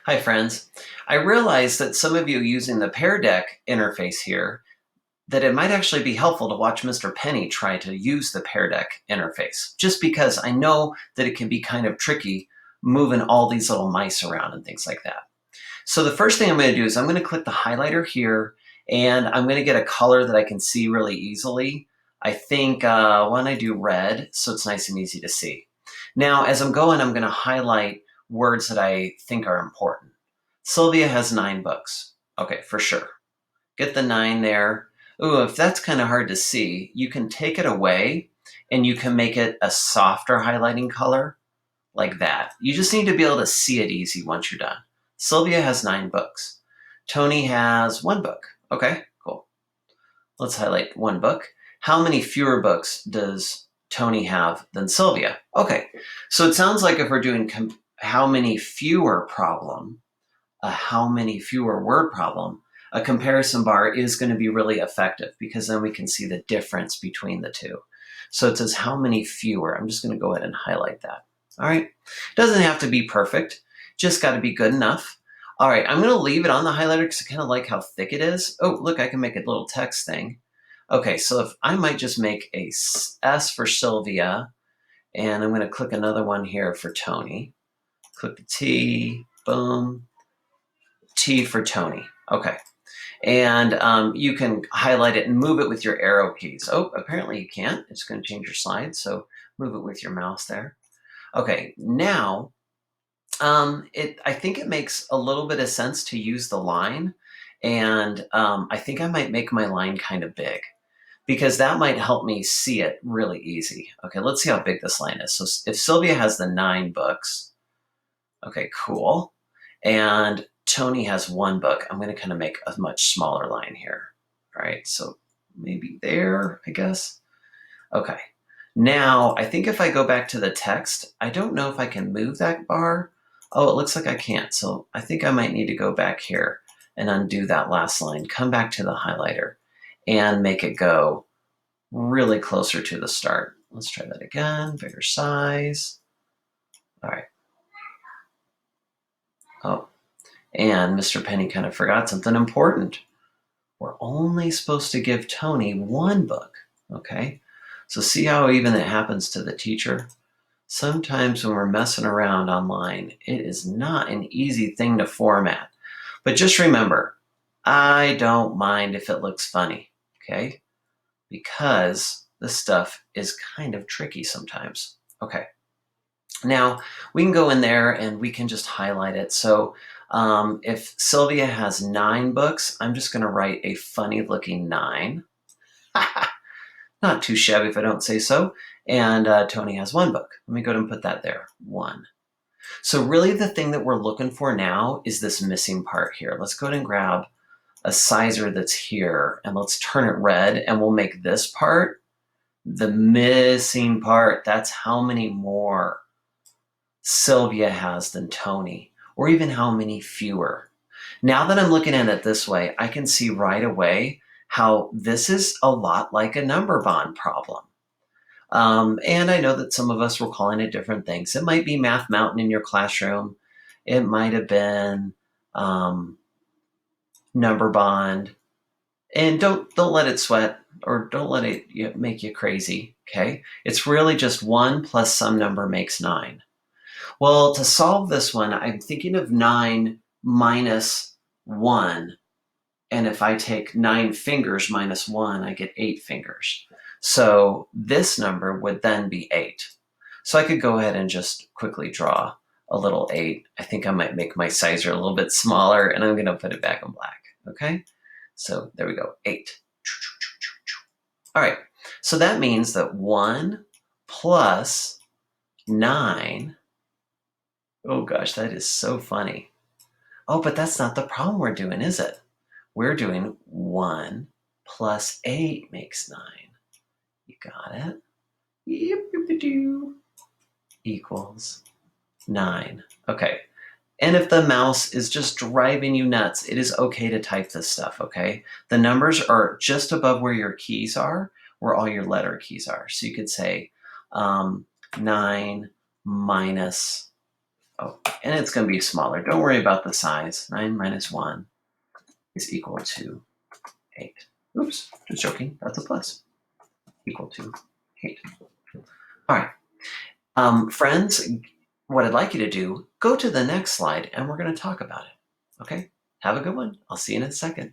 Hi, friends. I realize that some of you using the Pear Deck interface here, that it might actually be helpful to watch Mr. Penny try to use the Pear Deck interface, just because I know that it can be kind of tricky moving all these little mice around and things like that. So the first thing I'm going to do is I'm going to click the highlighter here, and I'm going to get a color that I can see really easily. I think why don't I do red so it's nice and easy to see. Now, as I'm going, I'm going to highlight words that I think are important. Sylvia has 9 books. Okay, for sure. Get the 9 there. Ooh, if that's kind of hard to see, you can take it away and you can make it a softer highlighting color like that. You just need to be able to see it easy once you're done. Sylvia has 9 books. Tony has 1 book. Okay, cool. Let's highlight 1 book. How many fewer books does Tony have than Sylvia? Okay, so it sounds like if we're doing how many fewer problem, a how many fewer word problem, a comparison bar is going to be really effective because then we can see the difference between the two. So it says how many fewer. I'm just going to go ahead and highlight that. All right. It doesn't have to be perfect, just got to be good enough. All right, I'm going to leave it on the highlighter because I kind of like how thick it is. Oh, look, I can make a little text thing. Okay, so if I might just make a S for Sylvia, and I'm going to click another one here for Tony. Click the T, boom, T for Tony. Okay. And you can highlight it and move it with your arrow keys. Oh, apparently you can't. It's going to change your slide, so move it with your mouse there. Okay, now I think it makes a little bit of sense to use the line, and I think I might make my line kind of big because that might help me see it really easy. Okay, let's see how big this line is. So if Sylvia has the 9 books, okay, cool. And Tony has 1 book. I'm going to kind of make a much smaller line here. All right, so maybe there, I guess. Okay, now I think if I go back to the text, I don't know if I can move that bar. Oh, it looks like I can't. So I think I might need to go back here and undo that last line, come back to the highlighter and make it go really closer to the start. Let's try that again, bigger size. All right. Oh, and Mr. Penny kind of forgot something important. We're only supposed to give Tony 1 book, okay? So see how even it happens to the teacher? Sometimes when we're messing around online, it is not an easy thing to format. But just remember, I don't mind if it looks funny, okay? Because this stuff is kind of tricky sometimes. Okay. Now, we can go in there and we can just highlight it. So if Sylvia has 9 books, I'm just going to write a funny looking 9. Not too shabby if I don't say so. And Tony has 1 book. Let me go ahead and put that there, 1. So really the thing that we're looking for now is this missing part here. Let's go ahead and grab a sizer that's here and let's turn it red and we'll make this part the missing part. That's how many more Sylvia has than Tony, or even how many fewer. Now that I'm looking at it this way, I can see right away how this is a lot like a number bond problem. And I know that some of us were calling it different things. It might be Math Mountain in your classroom. It might have been number bond. And don't let it sweat or don't let it make you crazy, okay? It's really just 1 plus some number makes 9. Well, to solve this one, I'm thinking of 9 minus 1. And if I take 9 fingers minus 1, I get 8 fingers. So this number would then be 8. So I could go ahead and just quickly draw a little 8. I think I might make my sizer a little bit smaller, and I'm going to put it back in black. Okay? So there we go, 8. All right, so that means that 1 plus 9. Oh gosh, that is so funny. Oh, but that's not the problem we're doing, is it? We're doing 1 plus 8 makes 9. You got it? Yep, equals 9. Okay. And if the mouse is just driving you nuts, it is okay to type this stuff, okay? The numbers are just above where your keys are, where all your letter keys are. So you could say 9 minus Oh, and it's going to be smaller. Don't worry about the size. 9 minus 1 is equal to 8. Oops, just joking. That's a plus. Equal to 8. All right. Friends, what I'd like you to do, go to the next slide, and we're going to talk about it. Okay? Have a good one. I'll see you in a second.